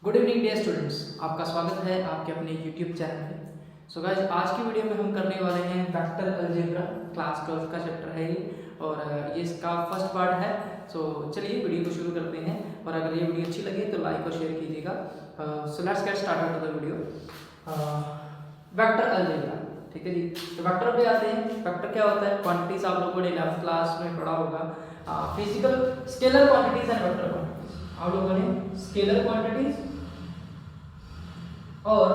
Good evening dear students, आपका स्वागत है आपके अपने यूट्यूब चैनल पे। सो गाइस, आज की वीडियो में हम करने वाले हैं वेक्टर अलजेब्रा। क्लास 12 का चैप्टर है ये और ये इसका फर्स्ट पार्ट है। सो चलिए वीडियो को शुरू करते हैं और अगर ये वीडियो अच्छी लगे तो लाइक और शेयर कीजिएगा। So let's get started the video. Vector algebra, ठीक है जी। तो वेक्टर पे आते हैं। वेक्टर क्या होता है? क्वांटिटीज आप लोगों ने 11th क्लास में पढ़ा होगा। Physical scalar quantities and vector quantities आप लोगों ने स्केलर क्वांटिटीज और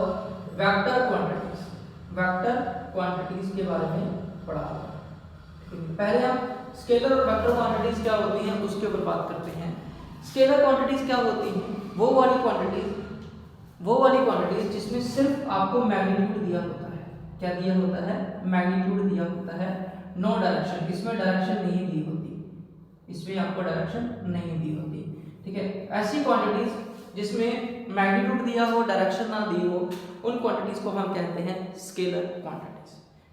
वेक्टर क्वांटिटीज के बारे में पढ़ा होगा। पहले हम स्केलर और वेक्टर क्वांटिटीज क्या होती हैं उसके ऊपर बात करते हैं। स्केलर क्वांटिटीज क्या होती हैं? वो वाली क्वांटिटीज जिसमें सिर्फ आपको मैग्नीट्यूड दिया होता है। क्या दिया होता है? मैग्नीट्यूड दिया होता है। नो डायरेक्शन, इसमें डायरेक्शन नहीं दी होती, इसमें आपको डायरेक्शन नहीं दी होती। ठीक है, ऐसी क्वांटिटीज जिसमें मैग्नीट्यूड दिया हो, डायरेक्शन ना दी हो, उन क्वांटिटीज को हम कहते हैं स्केलर क्वांटिटीज।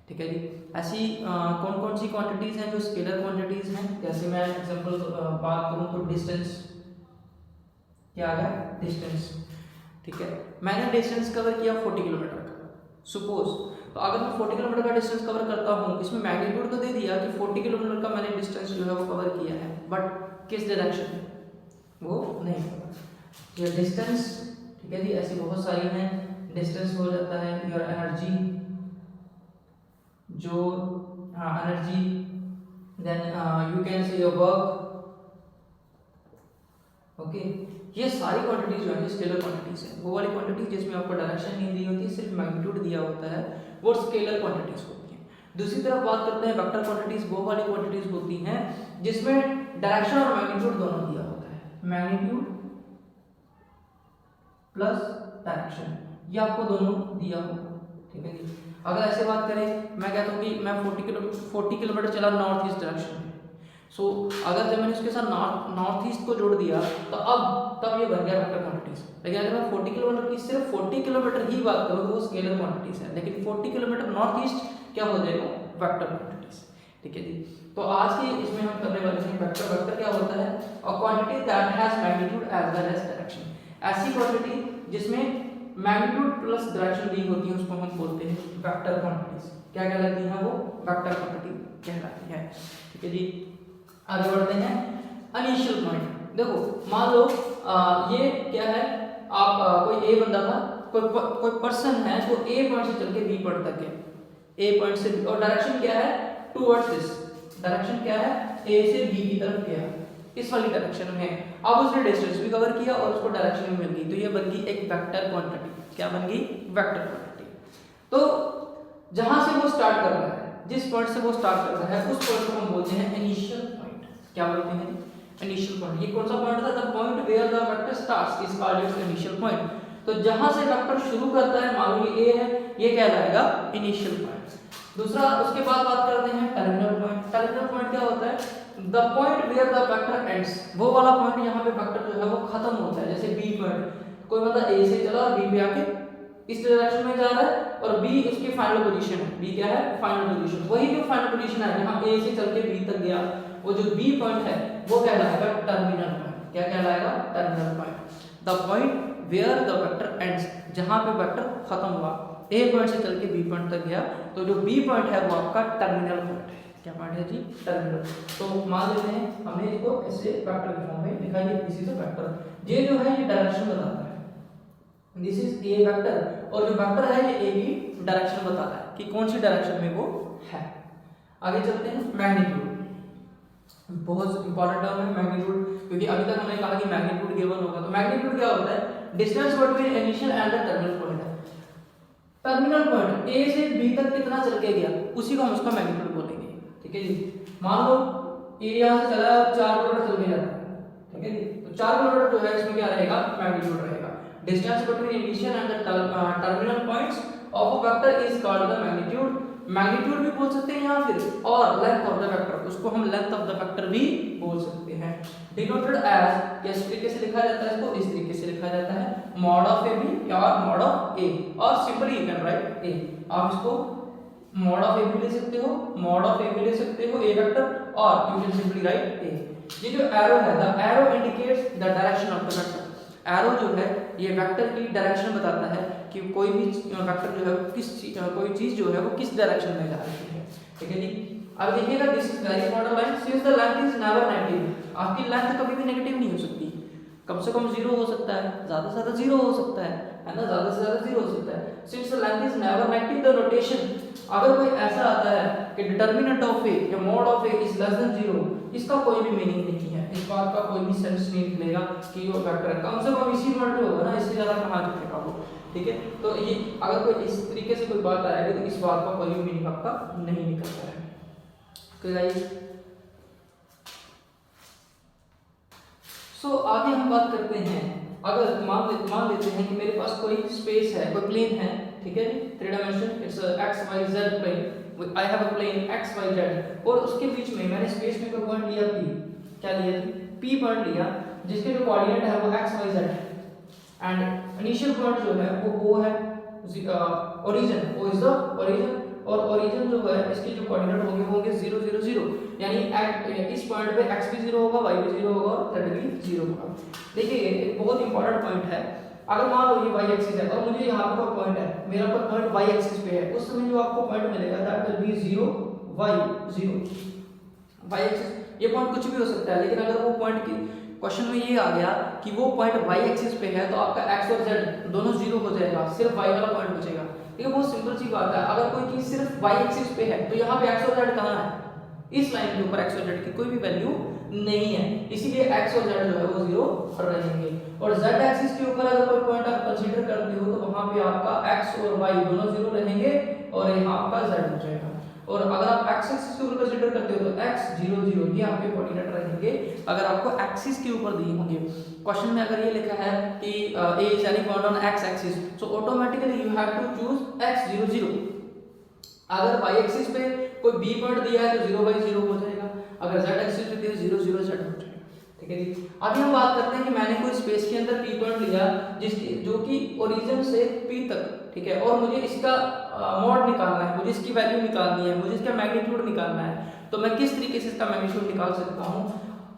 ठीक है जी। ऐसी कौन कौन सी क्वांटिटीज हैं जो स्केलर क्वांटिटीज हैं? जैसे मैं एग्जांपल बात करूं तो डिस्टेंस, क्या आ गया? डिस्टेंस। ठीक है, मैंने डिस्टेंस कवर किया 40 किलोमीटर का, सपोज। तो अगर मैं 40 किलोमीटर का डिस्टेंस कवर करता हूँ, इसमें मैग्नीट्यूड तो दे दिया कि 40 किलोमीटर का मैंने डिस्टेंस जो है वो कवर किया है, बट किस डायरेक्शन में वो नहीं पता। ये डिस्टेंस, ठीक है जी। ऐसी बहुत सारी हैं। डिस्टेंस हो जाता है योर एनर्जी, जो energy, then you can say your work. Okay, ये सारी क्वांटिटीज जो है स्केलर क्वांटिटीज है। वो वाली क्वांटिटीज जिसमें आपको डायरेक्शन नहीं दी होती, सिर्फ मैग्नीट्यूड दिया होता है, वो स्केलर क्वांटिटीज होती हैं। दूसरी तरफ बात करते हैं वेक्टर क्वांटिटीज। वो वाली क्वांटिटीज होती हैं जिसमें डायरेक्शन और मैग्नीट्यूड दोनों दिया होता है। मैग्नीट्यूड प्लस डायरेक्शन, ये आपको दोनों दिया होगा। ठीक है जी। अगर ऐसे बात करें, मैं कहता हूँ कि मैं 40 किलोमीटर चला नॉर्थ ईस्ट डायरेक्शन में। सो अगर जब मैंने उसके साथ नॉर्थ ईस्ट को जोड़ दिया तो तब ये बन गया वेक्टर क्वांटिटीज। लेकिन अगर मैं 40 किलोमीटर की सिर्फ 40 किलोमीटर ही बात करूँ तो वो स्केलर क्वांटिटीज है। लेकिन 40 किलोमीटर नॉर्थ ईस्ट क्या हो जाएगा? Vector quantities. ठीक है जी। तो आज की इसमें हम करने वाले हैं वेक्टर क्या होता है? A quantity that has magnitude as well as direction. ऐसी क्वांटिटी जिसमें मैग्नीट्यूड प्लस डायरेक्शन दी होती है उसको हम बोलते हैं वेक्टर क्वांटिटीज। क्या कहलाती हैं? वो वेक्टर क्वांटिटी कहलाती है। ठीक है जी। आगे बढ़ते हैं। इनिशियल पॉइंट, देखो मान लो ये क्या है, आप कोई ए बंदा था, कोई पर्सन है जो ए पॉइंट से चल के बी पॉइंट तक है। ए पॉइंट से, और डायरेक्शन क्या है? Towards this. डायरेक्शन क्या है? ए से बी की तरफ गया, इस वाली डायरेक्शन में। अब उसने डिस्टेंस भी कवर किया और उसको डायरेक्शन भी मिल गई, तो ये बन गई एक वेक्टर क्वांटिटी। क्या बन गई? Vector quantity. तो जहां से वो स्टार्ट कर रहा है, जिस पॉइंट से वो स्टार्ट कर रहा है, उस पॉइंट को हम बोलते हैं इनिशियल पॉइंट। क्या बोलते हैं? Initial point. ये कौन सा पॉइंट था? The point where the vector starts is called its initial point. तो जहां से वेक्टर शुरू करता है, मान लो ये ए है, ये कहलाएगा इनिशियल पॉइंट। दूसरा, उसके बाद बात करते हैं टर्मिनल पॉइंट। टर्मिनल पॉइंट क्या होता है? The point where the vector ends. वो वाला पॉइंट यहाँ पे वेक्टर जो है वो खत्म होता है। जैसे बी पॉइंट, कोई मतलब ए से चला और बी पे आके इस डायरेक्शन में जा रहा है और बी उसकी फाइनल पोजीशन है। बी क्या है? Final position. वही जो फाइनल पोजीशन है जहां ए से चल के बी तक गया, वो जो बी पॉइंट है वो कहलाएगा टर्मिनल पॉइंट। क्या कहलाएगा? Terminal point. The point where the vector ends, जहां पे वेक्टर खत्म हुआ, ए पॉइंट से चल के बी पॉइंट तक गया, तो जो बी पॉइंट है वो आपका टर्मिनल पॉइंट है। क्या पॉइंट है जी? टर्मिनल। तो मान लेते हैं हमने इसको ऐसे वेक्टर के फॉर्म में लिखा है, दिस इज अ वेक्टर। ये जो है ये डायरेक्शन बताता है, दिस इज ए वेक्टर, और जो वेक्टर है ये ए की डायरेक्शन बताता है कि कौन सी डायरेक्शन में वो है। आगे चलते हैं। मैग्नीट्यूड बहुत इंपॉर्टेंट टर्म है मैग्नीट्यूड, क्योंकि अभी तक हमने कहा कि मैग्नीट्यूड गिवन होगा। तो मैग्नीट्यूड क्या होता है? Distance between initial and the terminal point है। टर्मिनल पॉइंट ए से बी तक कितना चल के गया, उसी को हम उसका मैग्नीट्यूड बोलेंगे। ठीक है जी। मान लो ए यहां से चला 4 किलोमीटर चल के जाता है, ठीक है जी। तो 4 किलोमीटर जो है इसमें क्या रहेगा? मैग्नीट्यूड रहेगा। Distance between initial and the terminal points of a vector is called the magnitude. Magnitude भी बोल सकते हैं यहाँ फिर, और लेंथ ऑफ द वेक्टर, उसको हम लेंथ ऑफ द वेक्टर भी बोल सकते हैं। डिनोटेड एज, इस तरीके से लिखा जाता है, इसको इस तरीके से लिखा जाता है, मॉड ऑफ ए बी या मॉड ऑफ ए, और सिंपली यू कैन राइट ए। आप इसको मॉड ऑफ ए भी ले सकते हो, मॉड ऑफ ए भी ले सकते हो, ए वेक्टर, और यू कैन सिंपली राइट ए। ये जो एरो है, the arrow indicates the direction of the vector. Arrow जो है ये वेक्टर की डायरेक्शन बताता है कि कोई भी वेक्टर जो है कोई चीज जो है वो किस डायरेक्शन में जा रही है। ठीक है जी। अब देखिएगा this is very important line, since the length is never negative, आपकी लेंथ कभी भी नेगेटिव नहीं हो सकती, कम से कम 0 हो सकता है, ज्यादा से ज्यादा 0 हो सकता है ना, ज्यादा से ज्यादा 0 हो सकता है। Since the length is never negative the rotation, अगर कोई ऐसा आता है कि डिटरमिनेंट ऑफ ए या mod of A is less than 0, इसका कोई भी मीनिंग नहीं है, इस बात का कोई भी सेंस नहीं निकलेगा कि वो वेक्टर है, कम से कम इसी वर्ड में होगा ना, इससे ज्यादा कहां दिखेगा वो। ठीक है, तो ये अगर कोई इस तरीके से कोई बात आएगी तो इस बात का कोई भी मीनिंग आपका नहीं निकलता है। ओके गाइस, सो आगे हम बात करते हैं, अगर मान लेते हैं कि मेरे पास कोई स्पेस है, कोई प्लेन है, ठीक है, 3 dimension, it's X Y Z plane, I have a plane X Y Z, और उसके बीच में मैंने स्पेस में कोई पॉइंट लिया p, क्या लिया p पॉइंट लिया, जिसके जो कोऑर्डिनेट है वो X Y Z, and initial point जो है वो o है, origin o is the origin, और ओरिजिन जो है इसके जो कोऑर्डिनेट होंगे वो होंगे 0 0 0, यानी इस पॉइंट पे x भी 0 होगा, y भी 0 होगा और z भी 0 होगा। देखिए एक बहुत इंपॉर्टेंट पॉइंट है, अगर मान लो ये y एक्सिस है और मुझे यहाँ पर कोई पॉइंट है, मेरा कोई पॉइंट y एक्सिस पे है, उस समय जो आपको पॉइंट मिलेगा that will be 0 y 0, y axis, ये पॉइंट कुछ भी हो सकता है, लेकिन अगर वो पॉइंट की क्वेश्चन में ये आ गया कि वो पॉइंट y एक्सिस पे है तो आपका x और z दोनों 0 हो जाएगा, सिर्फ y वाला पॉइंट बचेगा। ठीक है, बहुत सिंपल सी बात है, अगर कोई चीज सिर्फ y एक्सिस पे है तो यहाँ पे x और z कहाँ है, इस लाइन के ऊपर x और z की कोई भी वैल्यू नहीं है, इसीलिए x और z जो है वो 0 रहेंगे। और z एक्सिस के ऊपर अगर कोई पॉइंट आप कंसीडर करते हो तो वहां पे आपका x और y दोनों 0 रहेंगे और यहाँ आपका z हो जाएगा। और अगर आप x एक्सिस के ऊपर कंसीडर करते हो तो x 0 0 ये आपके कोऑर्डिनेट रहेंगे अगर आपको एक्सिस के ऊपर दिए होंगे। क्वेश्चन में अगर ये लिखा है कि a is any point on x axis, so automatically you have to choose x 0 0। अगर y एक्सिस पे कोई b पॉइंट दिया है तो 0 y 0 हो जाएगा, अगर z एक्सिस पे दिया 0 0 z हो जाएगा। ठीक है जी, अभी हम बात करते हैं कि मैंने कोई स्पेस के अंदर p पॉइंट लिया जिसकी जो कि ओरिजिन से p तक, ठीक है, और मुझे इसका मॉड निकालना है, मुझे इसकी वैल्यू निकालनी है, मुझे इसका मैग्नीट्यूड निकालना है, तो मैं किस तरीके से इसका मैग्नीट्यूड निकाल सकता हूं?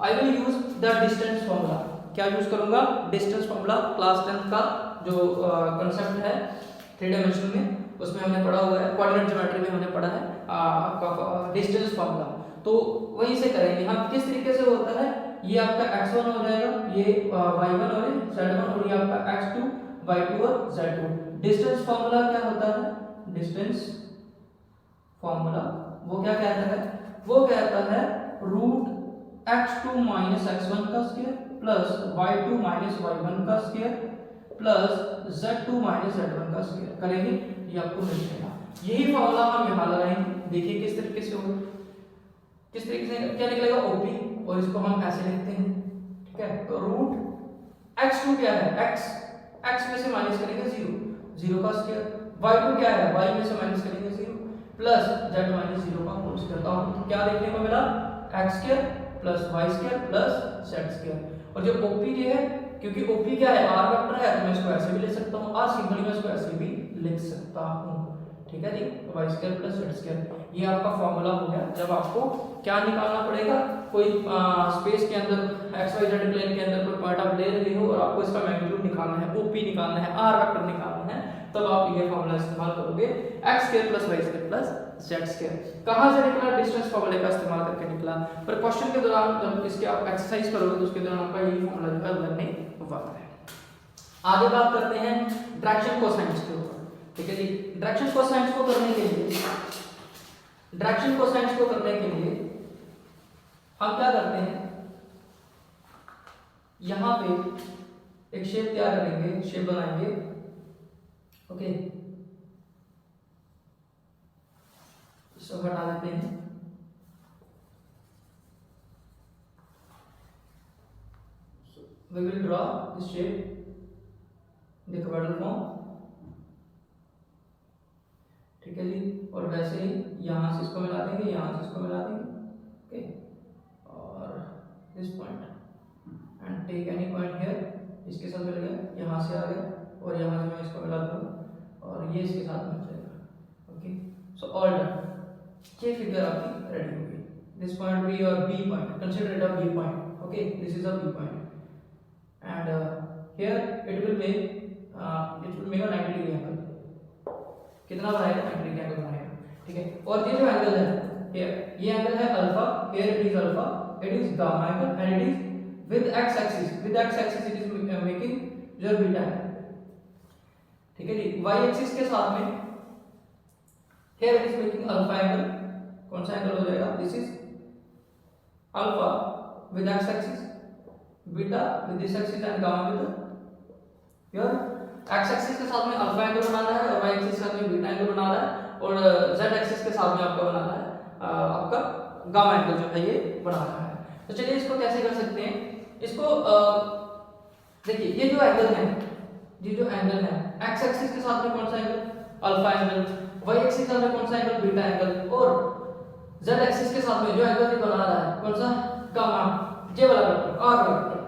I will use the distance formula. क्या यूज करूंगा? Distance formula. क्लास 10 का जो कांसेप्ट है 3 डायमेंशन में, उसमें हमने पढ़ा हुआ है, कोऑर्डिनेट ज्योमेट्री में हमने पढ़ा है आपका डिस्टेंस फार्मूला, तो वहीं से करेंगे हम। किस तरीके से होता है, ये आपका x1 हो जाएगा, ये y1 और z1, और ये आपका x2 y2 और z2। डिस्टेंस फार्मूला क्या होता है? डिस्टेंस फार्मूला वो क्या कहता है? वो कहता है रूट x2 माइनस x1 का square plus y2 minus y1 का square plus z2 minus z1 का स्क्वायर करेंगे, ये आपको मिल जाएगा। यही फार्मूला हम यहाँ लगाएंगे, देखिए किस तरीके से होगा, किस तरीके से क्या निकलेगा OP, और इसको हम ऐसे लिखते हैं। ठीक है, तो रूट x2 क्या है, x में से माइनस करेंगे 0 0 का स्क्वायर, y2 क्या है, y में से माइनस करेंगे 0 प्लस z माइनस 0 का होल स्क्वायर। तो क्या देखने को मिला, x square plus y square plus z square. और जो OP ये है, क्योंकि OP क्या है, r वेक्टर है, तो मैं इसको ऐसे भी लिख सकता हूँ, r सिंपली मैं इसको ऐसे भी लिख सकता हूँ। ठीक है जी, y square plus z square, ये आपका फॉर्मूला हो गया। जब आपको क्या निकालना पड़ेगा, कोई स्पेस के अंदर xyz प्लेन के अंदर कोई पॉइंट आप ले रहे हो और आपको इसका मैग्नीट्यूड निकालना है, OP निकालना है, r वेक्टर निकालना है, तब आप ये फॉर्मूला इस्तेमाल करोगे, x square plus y square plus z square. कहां से निकला? डिस्टेंस फार्मूले का इस्तेमाल करके निकला। पर क्वेश्चन के दौरान जब इसके आप एक्सरसाइज करोगे तो उसके दौरान आपका यही फॉर्मूला जो है बनने वाला है। आगे बात करते हैं डायरेक्शन कोसाइंस के ऊपर। ठीक है जी, डायरेक्शन कोसाइंस को करने के लिए हम क्या करते हैं, यहां पे एक शेप तैयार करेंगे, शेप बनाएंगे। ओके, इसको हटा देते हैं। We will draw this shape in the quadrant form। ठीक है जी, और वैसे ही यहां से इसको मिला देंगे, यहां से इसको मिला देंगे। ओके, और this point and take any point here, इसके साथ मिल गया, यहां से आ गया, और यहां से मैं इसको मिला दूंगा और ये इसके साथ मिल जाएगा। ओके, सो ऑल डन, ये फिगर आपकी रेडी हो गई। दिस पॉइंट बी और B point, consider it a B point. Okay, this is a B point and here it will make a 90 degree angle. कितना बनाएगा? 90 डिग्री एंगल बनाएगा, ठीक है। और ये जो एंगल है हियर, ये एंगल है alpha, here it is alpha, it is gamma angle and it is with x axis it is making your beta angle, ठीक है जी। वाई एक्सिस के साथ में here it is making alpha angle. कौन सा angle हो जाएगा? This is alpha with x axis, beta with this axis and gamma with your x axis के साथ में अल्फा एंगल बनाना है और वाई एक्सिस के साथ में बीटा एंगल बनाना है और जेड एक्सिस के साथ में आपका बनाना है आपका गामा एंगल जो है ये बनाना है। तो चलिए इसको कैसे कर सकते हैं। इसको देखिए ये जो एंगल है एक्स एक्सिस के साथ में कौन सा angle? Alpha angle. Y axis के साथ में कौन सा एंगल? Beta angle. और जेड एक्सिस के साथ में जो एंगल ये बना रहा है कौन सा? गामा, ये वाला वेक्टर, आर वेक्टर।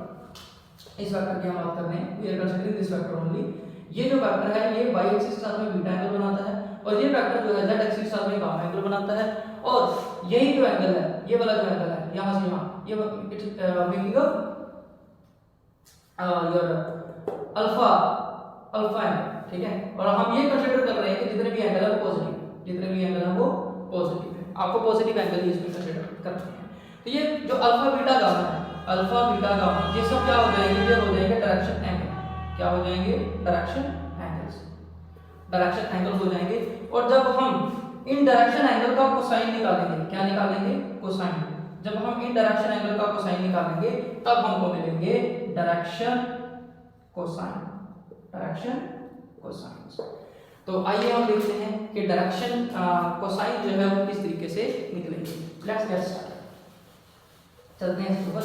इस वेक्टर की हम बात कर रहे हैं, we are considering this vector only. ये जो वेक्टर है ये वाई एक्सिस के साथ में बीटा एंगल बनाता है और ये वेक्टर जो है जेड एक्सिस के साथ में गामा एंगल बनाता है। और यही जो एंगल है, ये वाला जो एंगल है यहां से यहां, ये मेकिंग योर अल्फा एंगल, ठीक है। और हम ये कंसीडर कर रहे हैं कि जितने भी एंगल है वो पॉजिटिव है। आपको पॉजिटिव एंगल ही इसमें कंसीडर करना है। तो ये जो अल्फा बीटा गामा है, अल्फा बीटा गामा, ये सब क्या हो जाएंगे? ये हो जाएंगे डायरेक्शन एंगल। क्या हो जाएंगे? डायरेक्शन एंगल हो जाएंगे। और जब हम इन डायरेक्शन एंगल का कोसाइन निकालेंगे, क्या निकालेंगे? कोसाइन। जब हम इन डायरेक्शन एंगल का कोसाइन निकालेंगे तब हमको मिलेंगे डायरेक्शन कोसाइन। तो आइए हम देखते हैं कि डायरेक्शन कोसाइन जो है वो किस तरीके से निकलेंगे। Let's get start. चलते हैं इसके ऊपर।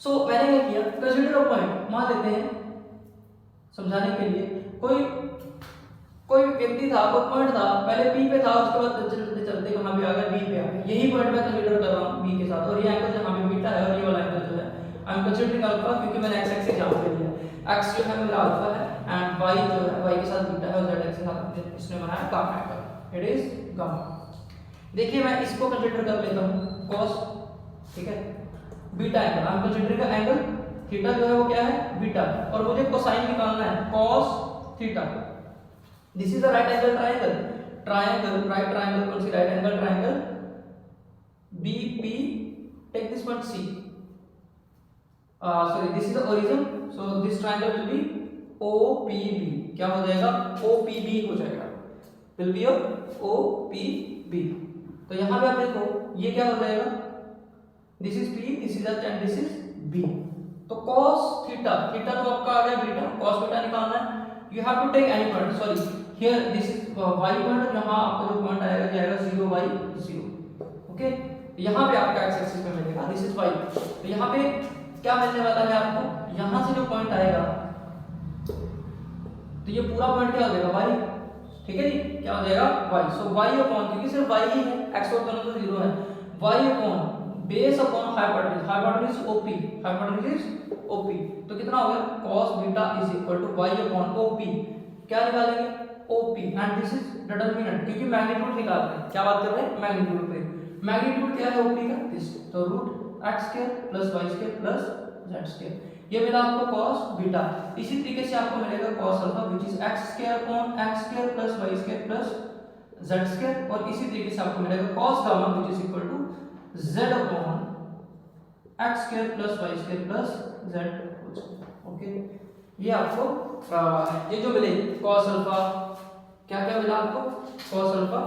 सो मैंने क्या किया, कंसीडर अ पॉइंट मान लेते हैं समझाने के लिए। कोई व्यक्ति था, कोई पॉइंट था, पहले P पे था, उसके बाद चलते चलते कहां पे आ गया? B पे आ गया। यही पॉइंट मैं कंसीडर कर रहा हूं B के साथ। और ये एंगल जहां पे बीटा है और ये वाला एंगल जो है आई एम कंसीडरिंग अल्फा, क्योंकि मैंने x एक्सिस यहां पे लिया। x जो है मेरा अल्फा है एंड y जो है y के साथ बीटा है और z एक्सिस साथ इसने बनाया gamma angle, it is gamma. देखिए मैं इसको कंसीडर कर लेता हूं cos, ठीक है, beta angle. I am considering angle theta जो है वो क्या है? बीटा। और मुझे कोसाइन निकालना है cos थीटा। This is the right angle triangle, right triangle, कौन सी? Right angle triangle BP, take this point C, sorry, this is the origin, so this triangle will be OPB। क्या हो जाएगा? OPB हो जाएगा, will be OPB। तो यहाँ पे आप देखो ये क्या हो जाएगा? This is P, this is H and this is B। तो cos थीटा, थीटा तो आपका आ गया बीटा, cos बीटा निकालना है। You have to take any point, sorry, here this is y point, यहाँ आपका जो पॉइंट आएगा जाएगा 0 y 0, ओके। यहाँ पे आपका x एक्सिस पे मिलेगा, this is y। तो यहाँ पे क्या मिलने वाला है आपको? यहाँ से जो पॉइंट आएगा तो ये पूरा पॉइंट क्या हो जाएगा? y, ठीक है जी। क्या हो जाएगा? y। सो y अपॉन, क्योंकि सिर्फ y ही है, x और दोनों तो 0 है, y upon base upon hypotenuse OP। तो कितना हो गया? cos beta is equal to y upon OP। क्या निकालेंगे? OP and this is determinant, क्योंकि मैग्नीट्यूड निकाल रहे हैं। क्या बात कर रहे हैं? मैग्नीट्यूड पे। मैग्नीट्यूड क्या है OP का? दिस, तो root x square plus y square plus z square. ये मिला आपको cos बीटा। इसी तरीके से आपको मिलेगा cos alpha which is x square upon x square plus y square plus z square. और इसी तरीके से आपको मिलेगा cos gamma which is equal to z upon x square plus y square plus z, okay. ये आपको ये जो मिले cos अल्फा, क्या क्या मिला आपको? cos alpha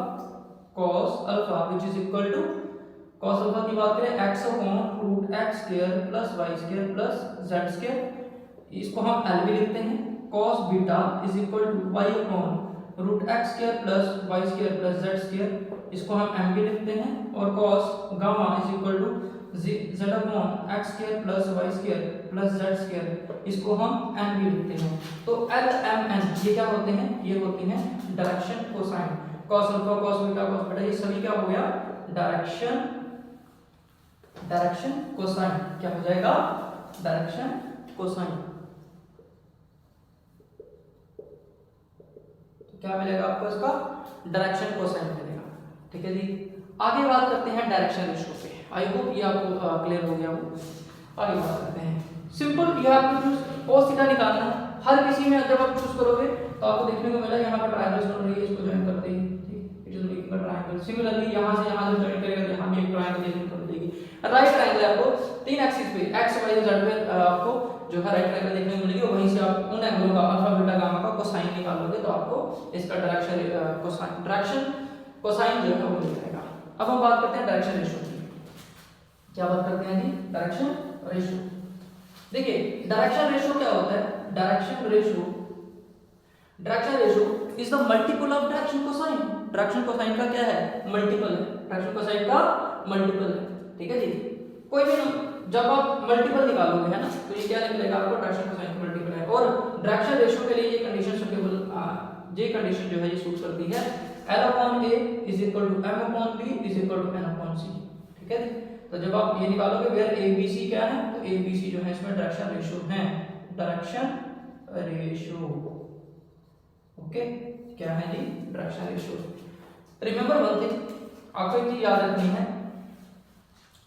which is equal to, cos alpha की बात करें x upon root x square plus y square plus z square. इसको हम L भी लिखते हैं। cos beta is equal to y upon root x square plus y square plus z square, इसको हम m भी लिखते हैं। और cos gamma is equal to z upon x square plus y square plus z square, इसको हम n भी लिखते हैं। तो L M N ये क्या होते हैं? ये होते हैं direction cosine. cos alpha, cos beta, cos beta, ये सभी क्या हो गया? Direction cosine. क्या हो जाएगा? Direction cosine. तो क्या मिलेगा आपको? इसका डायरेक्शन कोसाइन मिलेगा, ठीक है जी। आगे बात करते हैं डायरेक्शन रेशियो पे। आई होप ये आपको क्लियर हो गया हो। आगे बात करते हैं। Simple, you have to choose cos theta निकालना है। हर किसी में जब आप चूज करोगे तो आपको देखने को मिला यहाँ पर ट्रायंगल्स बन रही है, इसको ज्वाइन करते ही ठीक, it is making a triangle. Similarly यहाँ से यहाँ जब ज्वाइन करेगा तो यहाँ भी एक ट्रायंगल देखने को मिलेगी। राइट ट्रायंगल आपको तीन एक्सिस पे x y z पे आपको जो है राइट ट्रायंगल देखने को मिलेगी। वहीं से आप उन एंगलों का अल्फा बीटा गामा का कोसाइन निकालोगे तो आपको इसका डायरेक्शन कोसाइन जो है वो मिल जाएगा। अब हम बात करते हैं डायरेक्शन रेशियो की। क्या बात करते हैं जी? Direction ratio. देखिए डायरेक्शन रेशियो क्या होता है? Direction ratio is the multiple of direction cosine. Direction cosine का क्या है? मल्टीपल है। डायरेक्शन कोसाइन का मल्टीपल है, ठीक है जी। कोई भी जब आप मल्टीपल निकालोगे है ना, तो ये क्या निकलेगा आपको? डायरेक्शन कोसाइन का मल्टीपल है। और डायरेक्शन रेशियो के लिए ये कंडीशन सूटेबल, ये कंडीशन जो है ये सूट करती है L/A is equal to M/B is equal to N/C, ठीक है जी। तो जब आप ये निकालोगे वेयर ABC क्या है, तो ABC जो है इसमें डायरेक्शन रेशियो है, डायरेक्शन रेशियो, ओके। क्या है जी? Direction ratio. Remember one thing, आपको एक चीज याद रखनी है,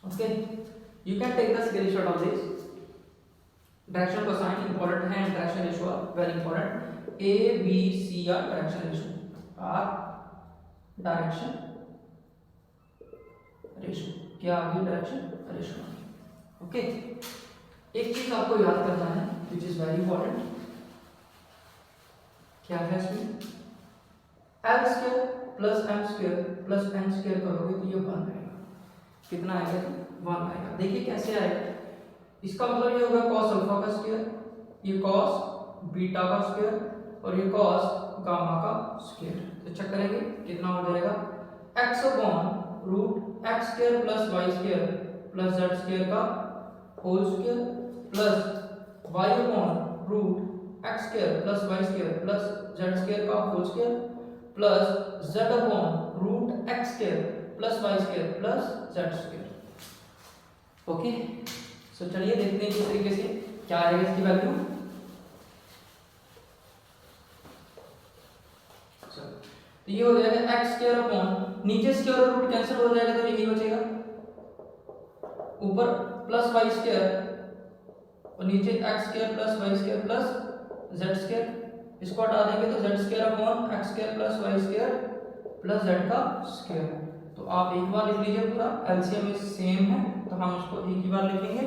okay. You can take the screenshot of this. Direction cosine important है, direction ratio very important. ABC are direction ratio, are direction ratio, क्या आ गई? Direction ratio, okay. एक चीज आपको याद करना है विच इज वेरी इंपॉर्टेंट। क्या है इसमें? L square plus M square plus N square करोगे तो ये 1 आएगा। कितना आएगा? 1 आएगा। देखिए कैसे आएगा, इसका मतलब ये होगा cos अल्फा का स्क्वायर, ये cos बीटा का स्क्वायर और ये cos गामा का स्क्वायर। तो चेक करेंगे कितना हो जाएगा? x upon root x square plus y square plus z square का whole square plus y upon root x square plus y square plus z square का whole square plus z upon root x square plus y square plus z square, okay. So चलिए देखते हैं किस तरीके से क्या आएगा इसकी वैल्यू। तो ये हो जाएगा x स्क्वायर अपॉन, नीचे स्क्वायर और रूट कैंसिल हो जाएगा तो यही बचेगा, ऊपर प्लस y स्क्वायर और नीचे x square plus y square plus z square. इसको हटा देंगे तो z square upon x square plus y square plus z का स्क्वायर। तो आप एक बार लिख लीजिए पूरा, एलसीएम सेम है तो हम इसको एक ही बार लिखेंगे।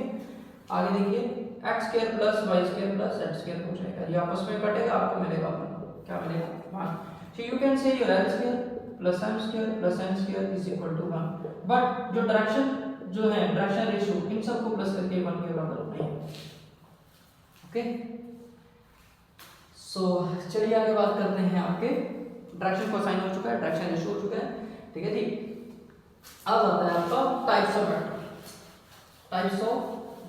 आगे देखिए x square plus y square plus z square हो जाएगा, ये आपस में कटेगा, आपको मिलेगा 1। क्या मिलेगा? 1। So you can say your L square plus M square plus N square is equal to 1। But जो डायरेक्शन जो है डायरेक्शन रेशियो इन सबको प्लस करके 1 के बराबर नहीं है, ओके। सो चलिए आगे बात करते हैं। आपके डायरेक्शन कोसाइन हो चुका है, डायरेक्शन रेशियो हो चुका है, ठीक है जी। अब आता है आपका types of vector. Types of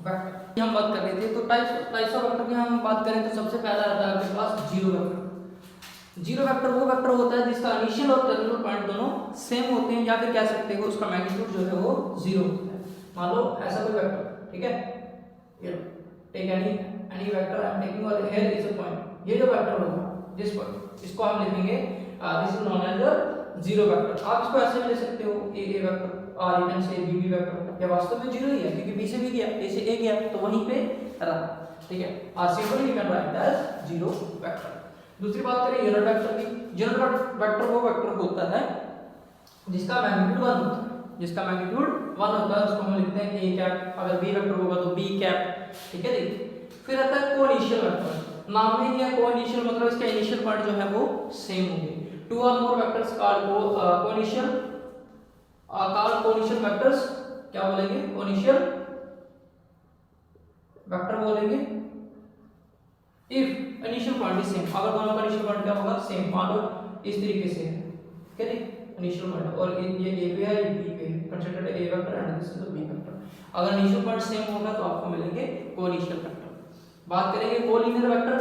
vector हम बात कर रहे थे, तो टाइप्स ऑफ वेक्टर की हम बात करें तो सबसे पहला आता है आपके पास जीरो वेक्टर। जीरो वेक्टर वो वेक्टर होता है जिसका इनिशियल और टर्मिनल पॉइंट दोनों सेम होते हैं, या फिर कह सकते हो उसका मैग्नीट्यूड जो है वो जीरो होता है। मान लो ऐसा कोई वेक्टर, ठीक है, ये take any vector I am taking और हियर इज अ पॉइंट। ये जो वेक्टर होगा दिस पॉइंट, इसको हम लिखेंगे this is known as zero vector. आप इसको ऐसे भी ले सकते हो ए वेक्टर और you can say B vector. ये वास्तव में जीरो ही है क्योंकि बी से भी गया, ए से ए गया तो वहीं पे रहा, ठीक है। और simply you can write as zero vector. दूसरी बात करें यूनिट वेक्टर की। यूनिट वेक्टर वो वेक्टर होता है जिसका मैग्नीट्यूड 1 होता है, जिसका मैग्नीट्यूड 1 होता है उसको हम लिखते हैं ए कैप। अगर बी वेक्टर होगा तो बी कैप, ठीक है जी। फिर आता है कोइनिशियल वेक्टर। नाम में ही है कोइनिशियल, मतलब इसका इनिशियल पॉइंट जो है वो सेम होंगे। टू और मोर वेक्टर्स कॉल्ड कोइनिशियल वेक्टर्स क्या बोलेंगे? कोइनिशियल वेक्टर बोलेंगे if initial point is same. अगर दोनों का इनिशियल पॉइंट क्या होगा? सेम। मान लो इस तरीके से है, ठीक है जी, इनिशियल पॉइंट और ये ए पे है, ये बी पे है, consider A vector and this is the B vector. अगर इनिशियल पॉइंट सेम होगा तो आपको मिलेंगे कोइनिशियल वेक्टर। बात करेंगे कोलिनियर वेक्टर।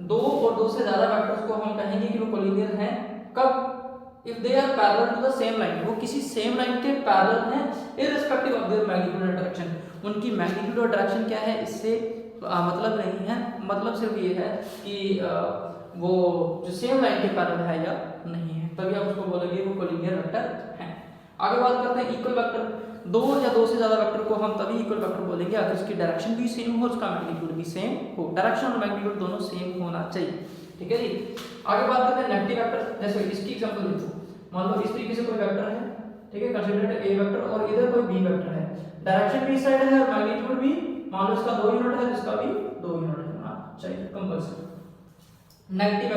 दो और दो से ज्यादा वेक्टर्स को हम कहेंगे कि वो कोलिनियर हैं कब? If they are parallel to the same line, वो किसी सेम लाइन के पैरेलल हैं irrespective of their magnitude and direction. उनकी मैग्नीट्यूड और डायरेक्शन क्या है इससे मतलब नहीं है, मतलब सिर्फ ये है कि वो जो सेम लाइन के पैरेलल है या नहीं है, तभी आप उसको बोलेंगे वो कोलिनियर वेक्टर है। आगे बात करते हैं इक्वल वेक्टर। दो या दो से ज़्यादा वेक्टर को हम तभी इक्वल वेक्टर बोलेंगे अगर इसकी डायरेक्शन भी सेम हो, उसका मैग्नीट्यूड भी सेम हो। डायरेक्शन और मैग्नीट्यूड दोनों सेम होना चाहिए, ठीक है जी। आगे बात करते हैं नेगेटिव वेक्टर। जैसे इसकी एग्जांपल देखो, मान लो इस तरीके से कोई वेक्टर है, ठीक है, कंसीडर ए वेक्टर और इधर कोई बी वेक्टर है, डायरेक्शन भी इस साइड है और मैग्नीट्यूड भी मान लो इसका 2 यूनिट है, इसका भी 2 यूनिट होना चाहिए कंपल्सरी। नेगेटिव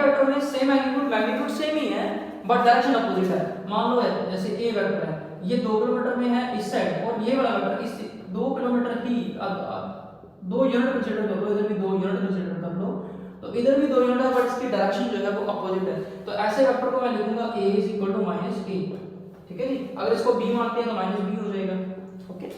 वेक्टर में सेम मैग्नीट्यूड सेम ही है बट डायरेक्शन अपोजिट है। मान लो है जैसे ए वेक्टर है, ये 2 किलोमीटर में है इस साइड और ये वाला वेक्टर इस 2 किलोमीटर ही 2 यूनिट कंसीडर कर लो, इधर भी 2 यूनिट कंसीडर कर लो, तो इधर भी 2 यूनिट है बट इसकी डायरेक्शन जो है वो अपोजिट है। तो ऐसे वेक्टर को मैं लिखूंगा a = -a, ठीक है जी। अगर इसको b मानते हैं तो -b हो जाएगा, ओके।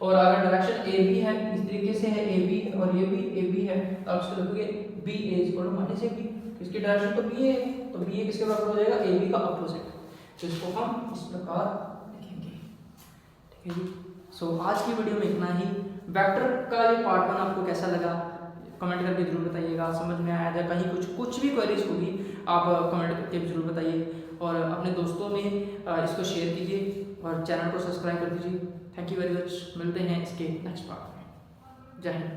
और अगर डायरेक्शन a b है, इस तरीके से है a b और ये भी a b है, तो आप इसको लिखोगे b a = -ab। इसकी डायरेक्शन तो b है, तो b a किसके बराबर हो जाएगा, a b का अपोजिट। तो इसको हम इस प्रकार लिखेंगे, ठीक है जी। सो आज की वीडियो में इतना ही। वेक्टर का ये पार्ट 1 आपको कैसा लगा कमेंट करके जरूर बताइएगा, समझ में आया या कहीं कुछ भी क्वेरीज होगी आप कमेंट करके जरूर बताइए और अपने दोस्तों में इसको शेयर कीजिए और चैनल को सब्सक्राइब कर दीजिए। थैंक यू वेरी मच, मिलते हैं इसके नेक्स्ट पार्ट में। जय हिंद।